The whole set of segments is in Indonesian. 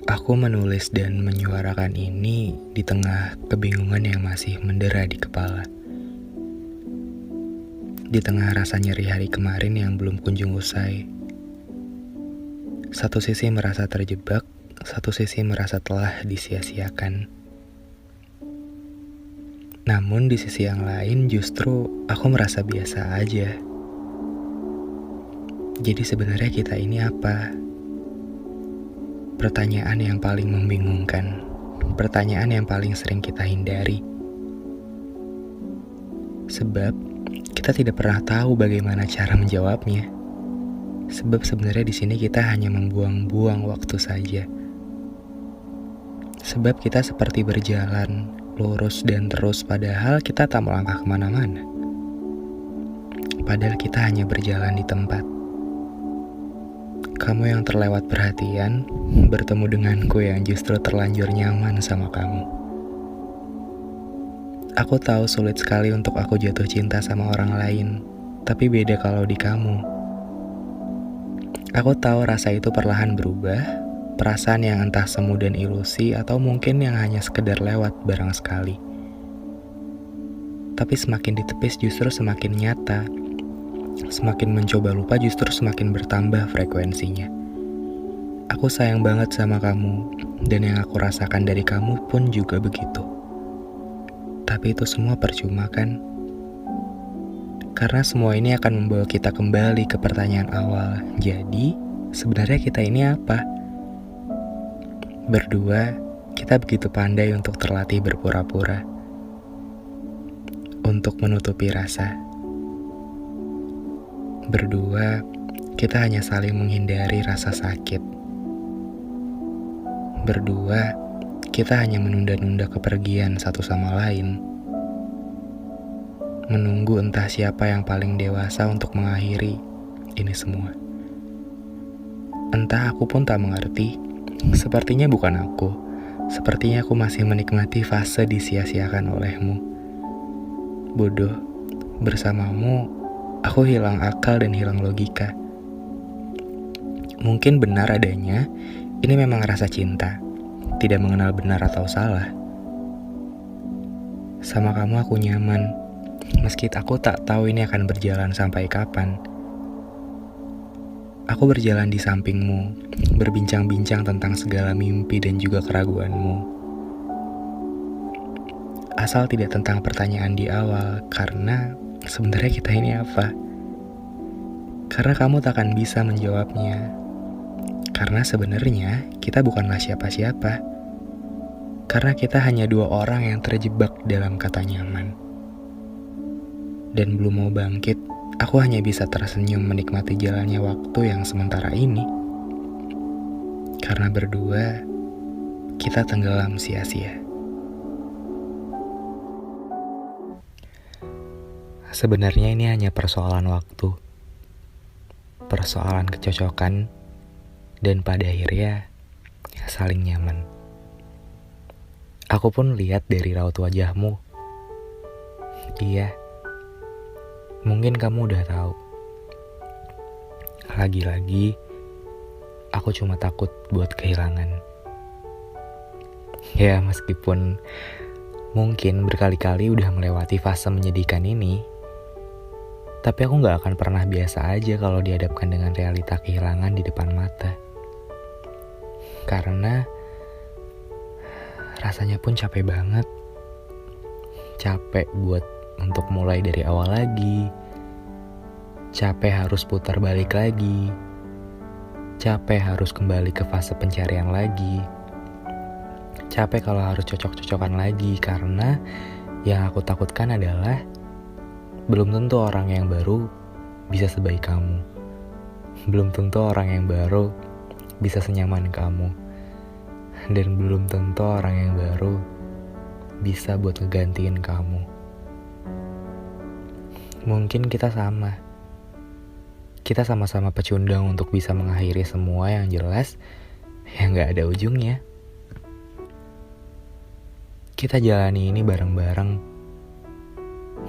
Aku menulis dan menyuarakan ini di tengah kebingungan yang masih mendera di kepala. Di tengah rasa nyeri hari kemarin yang belum kunjung usai. Satu sisi merasa terjebak, satu sisi merasa telah disia-siakan. Namun di sisi yang lain justru aku merasa biasa aja. Jadi sebenarnya kita ini apa? Pertanyaan yang paling membingungkan, pertanyaan yang paling sering kita hindari. Sebab kita tidak pernah tahu bagaimana cara menjawabnya. Sebab sebenarnya di sini kita hanya membuang-buang waktu saja. Sebab kita seperti berjalan, lurus dan terus padahal kita tak melangkah kemana-mana. Padahal kita hanya berjalan di tempat. Kamu yang terlewat perhatian, bertemu denganku yang justru terlanjur nyaman sama kamu. Aku tahu sulit sekali untuk aku jatuh cinta sama orang lain, tapi beda kalau di kamu. Aku tahu rasa itu perlahan berubah, perasaan yang entah semu dan ilusi atau mungkin yang hanya sekedar lewat barang sekali. Tapi semakin ditepis justru semakin nyata. Semakin mencoba lupa justru semakin bertambah frekuensinya. Aku sayang banget sama kamu, dan yang aku rasakan dari kamu pun juga begitu. Tapi itu semua percuma kan? Karena semua ini akan membawa kita kembali ke pertanyaan awal. Jadi, sebenarnya kita ini apa? Berdua, kita begitu pandai untuk terlatih berpura-pura. Untuk menutupi rasa. Berdua, kita hanya saling menghindari rasa sakit. Berdua, kita hanya menunda-nunda kepergian satu sama lain. Menunggu entah siapa yang paling dewasa untuk mengakhiri ini semua. Entah aku pun tak mengerti. Sepertinya bukan aku. Sepertinya aku masih menikmati fase disia-siakan olehmu. Bodoh, bersamamu aku hilang akal dan hilang logika. Mungkin benar adanya, ini memang rasa cinta, tidak mengenal benar atau salah. Sama kamu aku nyaman, meski aku tak tahu ini akan berjalan sampai kapan. Aku berjalan di sampingmu, berbincang-bincang tentang segala mimpi dan juga keraguanmu. Asal tidak tentang pertanyaan di awal, karena sebenarnya kita ini apa? Karena kamu takkan bisa menjawabnya. Karena sebenarnya kita bukanlah siapa-siapa. Karena kita hanya dua orang yang terjebak dalam kata nyaman. Dan belum mau bangkit, aku hanya bisa tersenyum menikmati jalannya waktu yang sementara ini. Karena berdua, kita tenggelam sia-sia. Sebenarnya ini hanya persoalan waktu, persoalan kecocokan, dan pada akhirnya saling nyaman. Aku pun lihat dari raut wajahmu. Iya, mungkin kamu udah tahu. Lagi-lagi, aku cuma takut buat kehilangan. Ya, meskipun mungkin berkali-kali udah melewati fase menyedihkan ini, tapi aku gak akan pernah biasa aja kalau dihadapkan dengan realita kehilangan di depan mata. Karena rasanya pun capek banget. Capek buat untuk mulai dari awal lagi. Capek harus putar balik lagi. Capek harus kembali ke fase pencarian lagi. Capek kalau harus cocok-cocokan lagi. Karena yang aku takutkan adalah belum tentu orang yang baru bisa sebaik kamu. Belum tentu orang yang baru bisa senyaman kamu. Dan belum tentu orang yang baru bisa buat ngegantiin kamu. Mungkin kita sama. Kita sama-sama pecundang untuk bisa mengakhiri semua yang jelas yang gak ada ujungnya. Kita jalani ini bareng-bareng.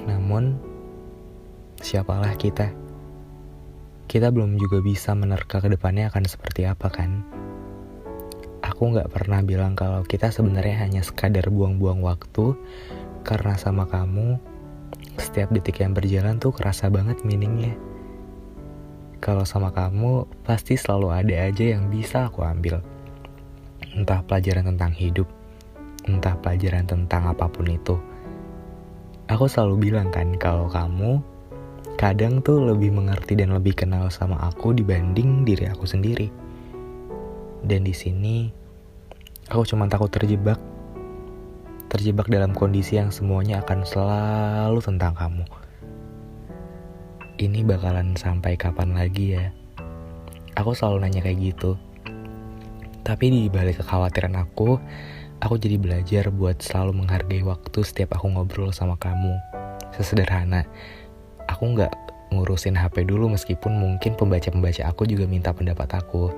Namun siapalah kita? Kita belum juga bisa menerka ke depannya akan seperti apa kan? aku gak pernah bilang kalau kita sebenarnya hanya sekadar buang-buang waktu. Karena sama kamu, setiap detik yang berjalan tuh kerasa banget meaningnya. Kalau sama kamu, pasti selalu ada aja yang bisa aku ambil. Entah pelajaran tentang hidup, entah pelajaran tentang apapun itu. Aku selalu bilang kan kalau kamu kadang tuh lebih mengerti dan lebih kenal sama aku dibanding diri aku sendiri. Dan di sini aku cuma takut terjebak dalam kondisi yang semuanya akan selalu tentang kamu. Ini bakalan sampai kapan lagi ya? Aku selalu nanya kayak gitu. Tapi di balik kekhawatiran aku jadi belajar buat selalu menghargai waktu setiap aku ngobrol sama kamu. Sesederhana, aku gak ngurusin HP dulu meskipun mungkin pembaca-pembaca aku juga minta pendapat aku.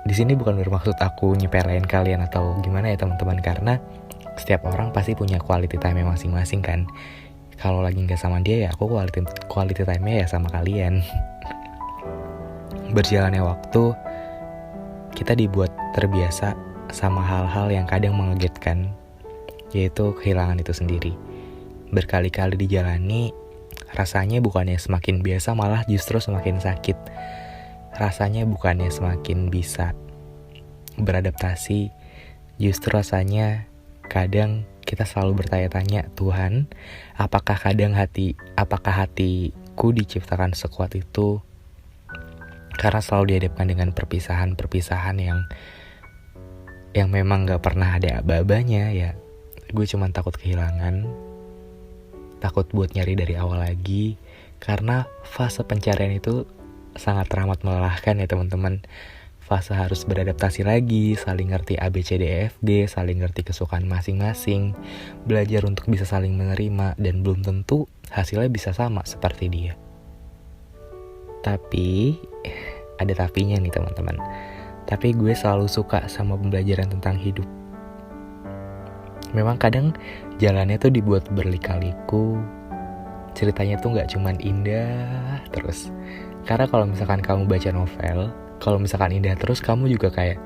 Di sini bukan bermaksud aku nyepelein kalian atau gimana ya teman-teman, karena setiap orang pasti punya quality time masing-masing kan. Kalau lagi gak sama dia ya aku quality time-nya ya sama kalian. Berjalannya waktu, kita dibuat terbiasa sama hal-hal yang kadang mengagetkan, yaitu kehilangan itu sendiri. Berkali-kali dijalani, rasanya bukannya semakin biasa malah justru semakin sakit. Rasanya bukannya semakin bisa beradaptasi, justru rasanya kadang kita selalu bertanya-tanya, Tuhan, apakah hatiku diciptakan sekuat itu? Karena selalu dihadapkan dengan perpisahan yang memang gak pernah ada aba-abanya ya. Gue cuma takut kehilangan, takut buat nyari dari awal lagi. Karena fase pencarian itu sangat teramat melelahkan ya teman-teman. Fase harus beradaptasi lagi, saling ngerti ABCDEFG, saling ngerti kesukaan masing-masing, belajar untuk bisa saling menerima, dan belum tentu hasilnya bisa sama seperti dia. Tapi ada tapinya nih teman-teman. Tapi gue selalu suka sama pembelajaran tentang hidup. Memang kadang jalannya tuh dibuat berlika-liku. Ceritanya tuh gak cuman indah terus. Karena kalau misalkan kamu baca novel, kalau misalkan indah terus, kamu juga kayak,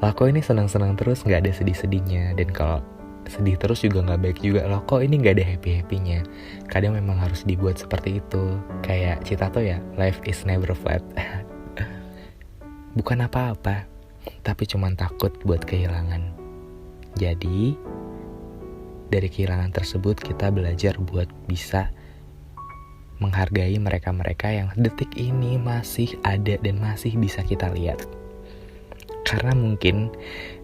lah kok ini senang-senang terus, gak ada sedih-sedihnya. Dan kalau sedih terus juga gak baik juga, lah kok ini gak ada happy-happynya. Kadang memang harus dibuat seperti itu. Kayak Citato ya, life is never flat. Bukan apa-apa, tapi cuman takut buat kehilangan. Jadi, dari kehilangan tersebut kita belajar buat bisa menghargai mereka-mereka yang detik ini masih ada dan masih bisa kita lihat. Karena mungkin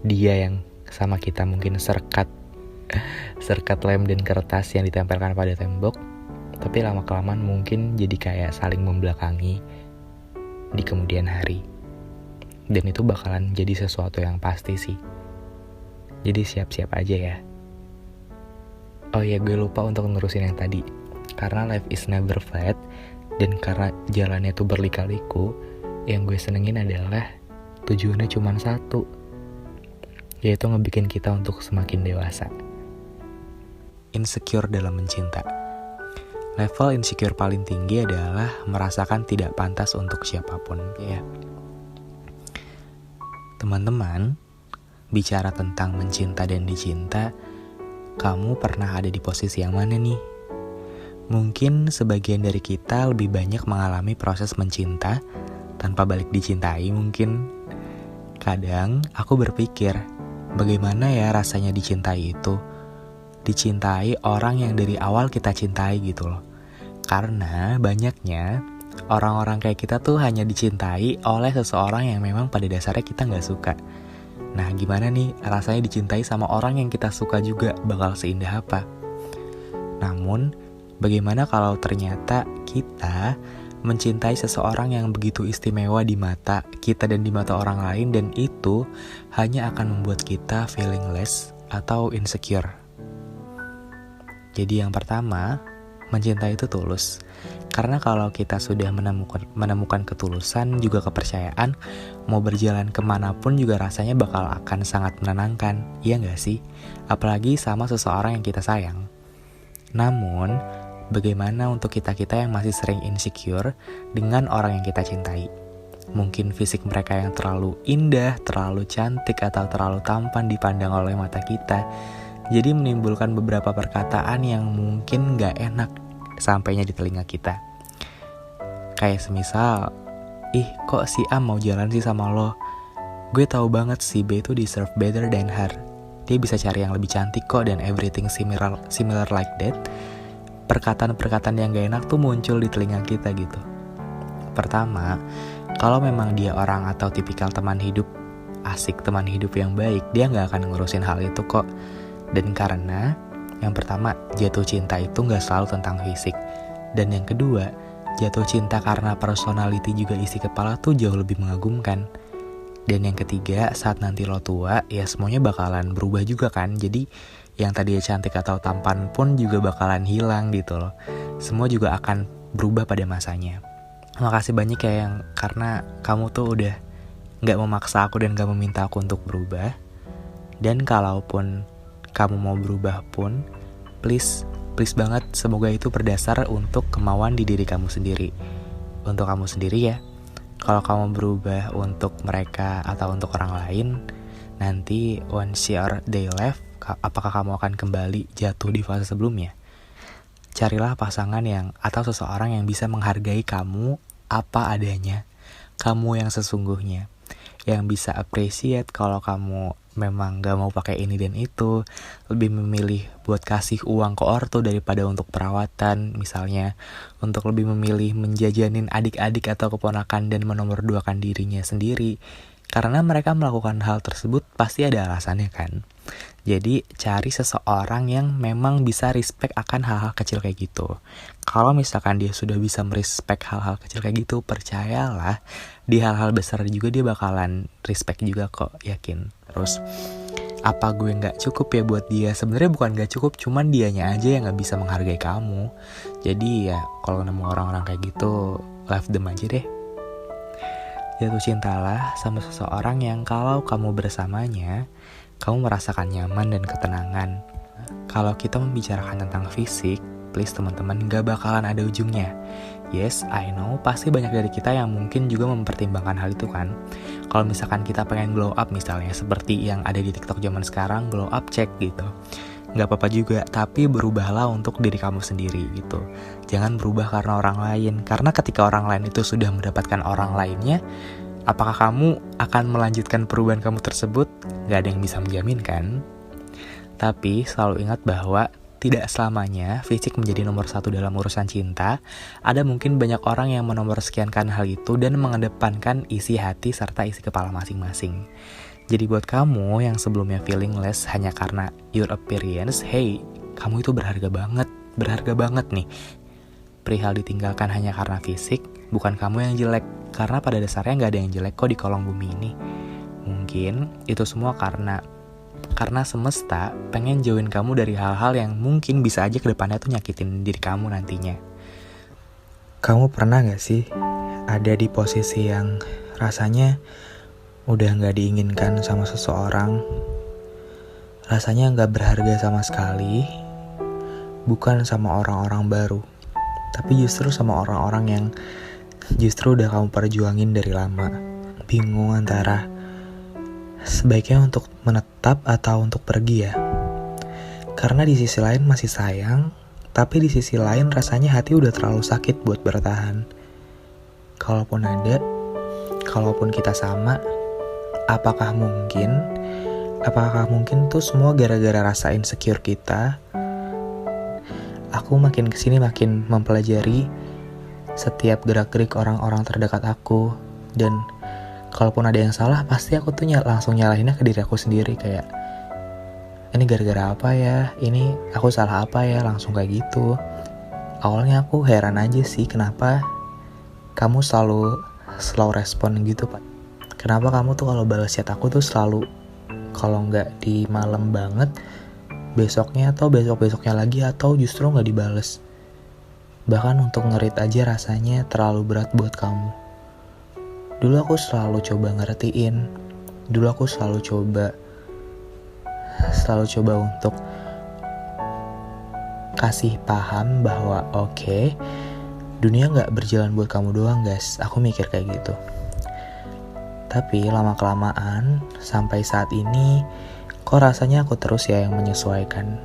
dia yang sama kita mungkin serkat lem dan kertas yang ditempelkan pada tembok, tapi lama-kelamaan mungkin jadi kayak saling membelakangi di kemudian hari. Dan itu bakalan jadi sesuatu yang pasti sih. Jadi siap-siap aja ya. Oh ya, gue lupa untuk nerusin yang tadi. Karena life is never flat, dan karena jalannya tuh berlika-liku, yang gue senengin adalah tujuannya cuma satu, yaitu ngebikin kita untuk semakin dewasa. Insecure dalam mencinta. Level insecure paling tinggi adalah merasakan tidak pantas untuk siapapun. Ya, teman-teman, bicara tentang mencinta dan dicinta, kamu pernah ada di posisi yang mana nih? Mungkin sebagian dari kita lebih banyak mengalami proses mencinta tanpa balik dicintai mungkin. Kadang aku berpikir, bagaimana ya rasanya dicintai itu? Dicintai orang yang dari awal kita cintai gitu loh. Karena banyaknya orang-orang kayak kita tuh hanya dicintai oleh seseorang yang memang pada dasarnya kita gak suka. Nah gimana nih rasanya dicintai sama orang yang kita suka juga, bakal seindah apa? Namun bagaimana kalau ternyata kita mencintai seseorang yang begitu istimewa di mata kita dan di mata orang lain, dan itu hanya akan membuat kita feeling less atau insecure. Jadi yang pertama, mencintai itu tulus. Karena kalau kita sudah menemukan ketulusan juga kepercayaan, mau berjalan kemanapun juga rasanya bakal akan sangat menenangkan, iya gak sih? Apalagi sama seseorang yang kita sayang. Namun, bagaimana untuk kita-kita yang masih sering insecure dengan orang yang kita cintai? Mungkin fisik mereka yang terlalu indah, terlalu cantik, atau terlalu tampan dipandang oleh mata kita. Jadi menimbulkan beberapa perkataan yang mungkin gak enak sampainya di telinga kita. Kayak semisal, ih kok si A mau jalan sih sama lo? Gue tahu banget si B itu deserve better than her. Dia bisa cari yang lebih cantik kok, dan everything similar like that. Perkataan-perkataan yang gak enak tuh muncul di telinga kita gitu. Pertama, kalau memang dia orang atau tipikal teman hidup asik, teman hidup yang baik, dia gak akan ngurusin hal itu kok. Dan karena yang pertama, jatuh cinta itu gak selalu tentang fisik. Dan yang kedua, jatuh cinta karena personality juga isi kepala tuh jauh lebih mengagumkan. Dan yang ketiga, saat nanti lo tua, ya semuanya bakalan berubah juga kan. Jadi yang tadinya cantik atau tampan pun juga bakalan hilang gitu loh. Semua juga akan berubah pada masanya. Makasih banyak ya yang karena kamu tuh udah gak memaksa aku dan gak meminta aku untuk berubah. Dan kalaupun kamu mau berubah pun, please banget, semoga itu berdasar untuk kemauan di diri kamu sendiri. Untuk kamu sendiri ya. Kalau kamu berubah untuk mereka atau untuk orang lain, nanti once they left, apakah kamu akan kembali jatuh di fase sebelumnya? Carilah pasangan yang atau seseorang yang bisa menghargai kamu apa adanya, kamu yang sesungguhnya, yang bisa appreciate kalau kamu memang gak mau pakai ini dan itu, lebih memilih buat kasih uang ke ortu daripada untuk perawatan misalnya, untuk lebih memilih menjajanin adik-adik atau keponakan dan menomorduakan dirinya sendiri. Karena mereka melakukan hal tersebut pasti ada alasannya kan. Jadi cari seseorang yang memang bisa respect akan hal-hal kecil kayak gitu. Kalau misalkan dia sudah bisa merespek hal-hal kecil kayak gitu, percayalah di hal-hal besar juga dia bakalan respect juga kok, yakin. Terus apa gue gak cukup ya buat dia? Sebenarnya bukan gak cukup, cuman dianya aja yang gak bisa menghargai kamu. Jadi ya kalau nemu orang-orang kayak gitu, love them aja deh. Jatuh cintalah sama seseorang yang kalau kamu bersamanya, kamu merasakan nyaman dan ketenangan. Kalau kita membicarakan tentang fisik, please teman-teman, gak bakalan ada ujungnya. Yes, I know, pasti banyak dari kita yang mungkin juga mempertimbangkan hal itu kan. Kalau misalkan kita pengen glow up misalnya, seperti yang ada di TikTok zaman sekarang, glow up check gitu. Gak apa-apa juga, tapi berubahlah untuk diri kamu sendiri gitu. Jangan berubah karena orang lain. Karena ketika orang lain itu sudah mendapatkan orang lainnya, apakah kamu akan melanjutkan perubahan kamu tersebut? Gak ada yang bisa menjamin kan? Tapi selalu ingat bahwa tidak selamanya fisik menjadi nomor satu dalam urusan cinta. Ada mungkin banyak orang yang menomorsekiankan hal itu dan mengedepankan isi hati serta isi kepala masing-masing. Jadi buat kamu yang sebelumnya feeling less hanya karena your appearance, hey, kamu itu berharga banget nih. Perihal ditinggalkan hanya karena fisik, bukan kamu yang jelek, karena pada dasarnya gak ada yang jelek kok di kolong bumi ini. Mungkin itu semua karena semesta pengen jauhin kamu dari hal-hal yang mungkin bisa aja kedepannya tuh nyakitin diri kamu nantinya. Kamu pernah gak sih ada di posisi yang rasanya udah gak diinginkan sama seseorang, rasanya gak berharga sama sekali, bukan sama orang-orang baru, tapi justru sama orang-orang yang justru udah kamu perjuangin dari lama. Bingung antara sebaiknya untuk menetap atau untuk pergi ya. Karena di sisi lain masih sayang, tapi di sisi lain rasanya hati udah terlalu sakit buat bertahan. Kalaupun kita sama, apakah mungkin tuh semua gara-gara rasa insecure kita? Aku makin kesini makin mempelajari setiap gerak-gerik orang-orang terdekat aku. Dan kalaupun ada yang salah, pasti aku tuh langsung nyalahinnya ke diri aku sendiri. Kayak, ini gara-gara apa ya? Ini aku salah apa ya? Langsung kayak gitu. Awalnya aku heran aja sih, kenapa kamu selalu slow respon gitu, Pak. Kenapa kamu tuh kalau balas chat aku tuh selalu, kalau nggak di malam banget, besoknya atau besok-besoknya lagi, atau justru nggak dibales. Bahkan untuk nge-read aja rasanya terlalu berat buat kamu. Dulu aku selalu coba ngertiin. Dulu aku selalu coba untuk kasih paham bahwa oke, dunia nggak berjalan buat kamu doang guys. Aku mikir kayak gitu. Tapi lama-kelamaan sampai saat ini, kok rasanya aku terus ya yang menyesuaikan.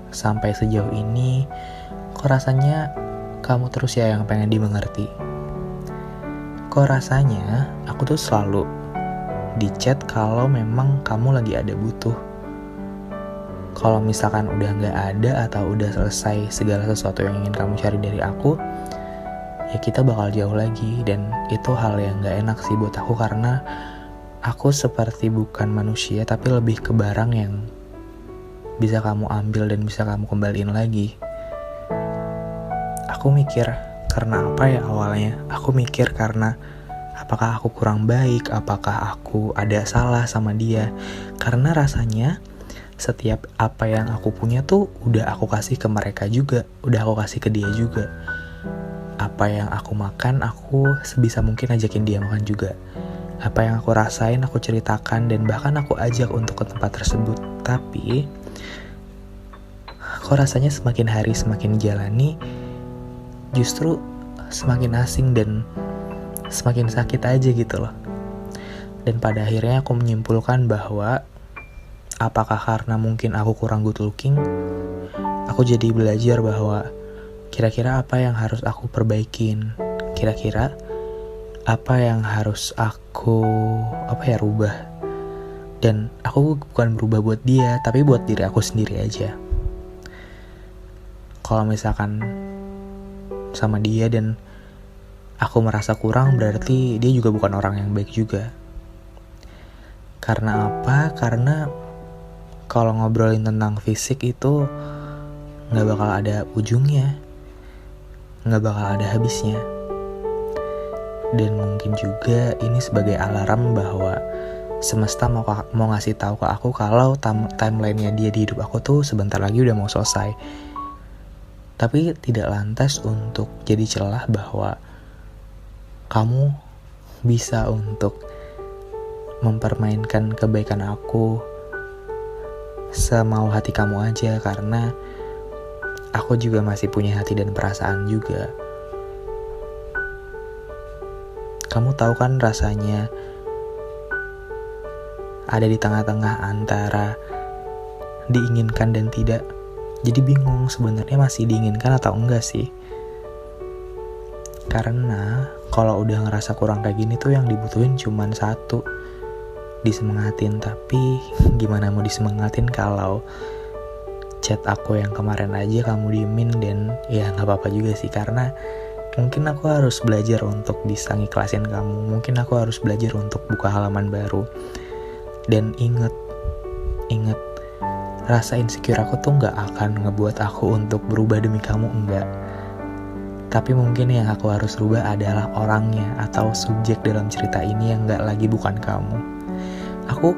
Sampai sejauh ini, kok rasanya kamu terus ya yang pengen dimengerti. Kok rasanya aku tuh selalu di chat kalau memang kamu lagi ada butuh. Kalau misalkan udah gak ada atau udah selesai segala sesuatu yang ingin kamu cari dari aku, ya kita bakal jauh lagi. Dan itu hal yang gak enak sih buat aku, karena aku seperti bukan manusia tapi lebih ke barang yang bisa kamu ambil dan bisa kamu kembaliin lagi. Aku mikir karena apa ya awalnya? Aku mikir karena apakah aku kurang baik, apakah aku ada salah sama dia. Karena rasanya setiap apa yang aku punya tuh udah aku kasih ke mereka juga, udah aku kasih ke dia juga. Apa yang aku makan, aku sebisa mungkin ajakin dia makan juga. Apa yang aku rasain, aku ceritakan, dan bahkan aku ajak untuk ke tempat tersebut. Tapi kok rasanya semakin hari semakin jalani, justru semakin asing dan semakin sakit aja gitu loh. Dan pada akhirnya aku menyimpulkan bahwa apakah karena mungkin aku kurang good looking, aku jadi belajar bahwa kira-kira apa yang harus aku perbaikin, kira-kira apa yang harus aku rubah. Dan aku bukan berubah buat dia, tapi buat diri aku sendiri aja. Kalau misalkan sama dia dan aku merasa kurang, berarti dia juga bukan orang yang baik juga. Karena apa? Karena kalau ngobrolin tentang fisik itu gak bakal ada ujungnya, gak bakal ada habisnya. Dan mungkin juga ini sebagai alarm bahwa semesta mau ngasih tahu ke aku kalau timelinenya dia di hidup aku tuh sebentar lagi udah mau selesai. Tapi tidak lantas untuk jadi celah bahwa kamu bisa untuk mempermainkan kebaikan aku semau hati kamu aja, karena aku juga masih punya hati dan perasaan juga. Kamu tahu kan rasanya ada di tengah-tengah antara diinginkan dan tidak. Jadi bingung sebenarnya masih diinginkan atau enggak sih. Karena kalau udah ngerasa kurang kayak gini tuh yang dibutuhin cuman satu, disemangatin. Tapi gimana mau disemangatin kalau chat aku yang kemarin aja kamu diemin. Dan ya gak apa-apa juga sih, karena mungkin aku harus belajar untuk bisa ngiklasin kamu. Mungkin aku harus belajar untuk buka halaman baru. Dan inget rasa insecure aku tuh gak akan ngebuat aku untuk berubah demi kamu, enggak. Tapi mungkin yang aku harus rubah adalah orangnya atau subjek dalam cerita ini yang gak lagi bukan kamu. Aku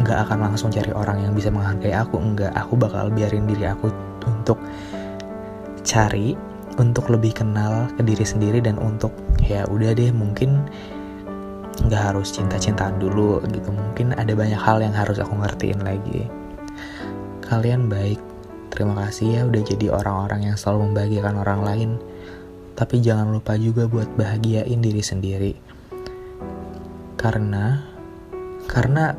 gak akan langsung cari orang yang bisa menghargai aku, enggak. Aku bakal biarin diri aku untuk cari, untuk lebih kenal ke diri sendiri, dan untuk ya udah deh, mungkin gak harus cinta-cintaan dulu gitu. Mungkin ada banyak hal yang harus aku ngertiin lagi. Kalian baik, terima kasih ya udah jadi orang-orang yang selalu membahagiakan orang lain. Tapi jangan lupa juga buat bahagiain diri sendiri. Karena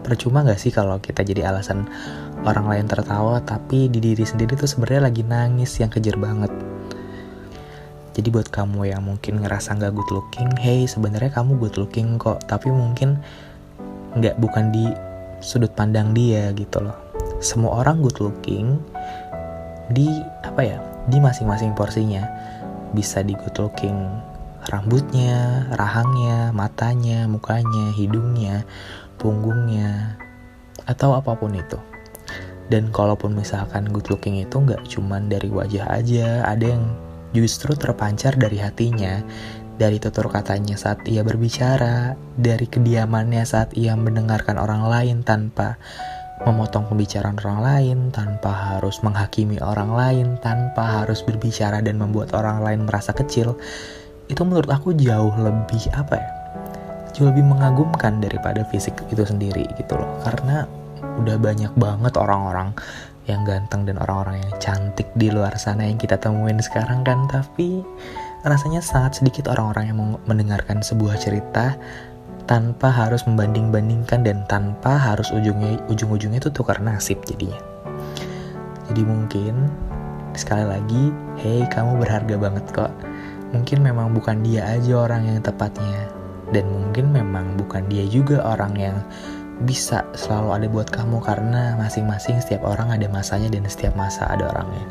percuma gak sih kalau kita jadi alasan orang lain tertawa, tapi di diri sendiri tuh sebenarnya lagi nangis yang kejer banget. Jadi buat kamu yang mungkin ngerasa gak good looking, hey, sebenarnya kamu good looking kok, tapi mungkin bukan di sudut pandang dia gitu loh. Semua orang good looking di masing-masing porsinya. Bisa di good looking rambutnya, rahangnya, matanya, mukanya, hidungnya, punggungnya, atau apapun itu. Dan kalaupun misalkan good looking itu gak cuman dari wajah aja, ada yang justru terpancar dari hatinya, dari tutur katanya saat ia berbicara, dari kediamannya saat ia mendengarkan orang lain tanpa memotong pembicaraan orang lain, tanpa harus menghakimi orang lain, tanpa harus berbicara dan membuat orang lain merasa kecil. Itu menurut aku jauh lebih jauh lebih mengagumkan daripada fisik itu sendiri gitu loh. Karena udah banyak banget orang-orang yang ganteng dan orang-orang yang cantik di luar sana yang kita temuin sekarang kan, tapi rasanya sangat sedikit orang-orang yang mendengarkan sebuah cerita tanpa harus membanding-bandingkan dan tanpa harus ujung-ujungnya itu tukar nasib jadinya. Jadi mungkin sekali lagi, hey, kamu berharga banget kok. Mungkin memang bukan dia aja orang yang tepatnya, dan mungkin memang bukan dia juga orang yang bisa selalu ada buat kamu, karena masing-masing setiap orang ada masanya dan setiap masa ada orangnya.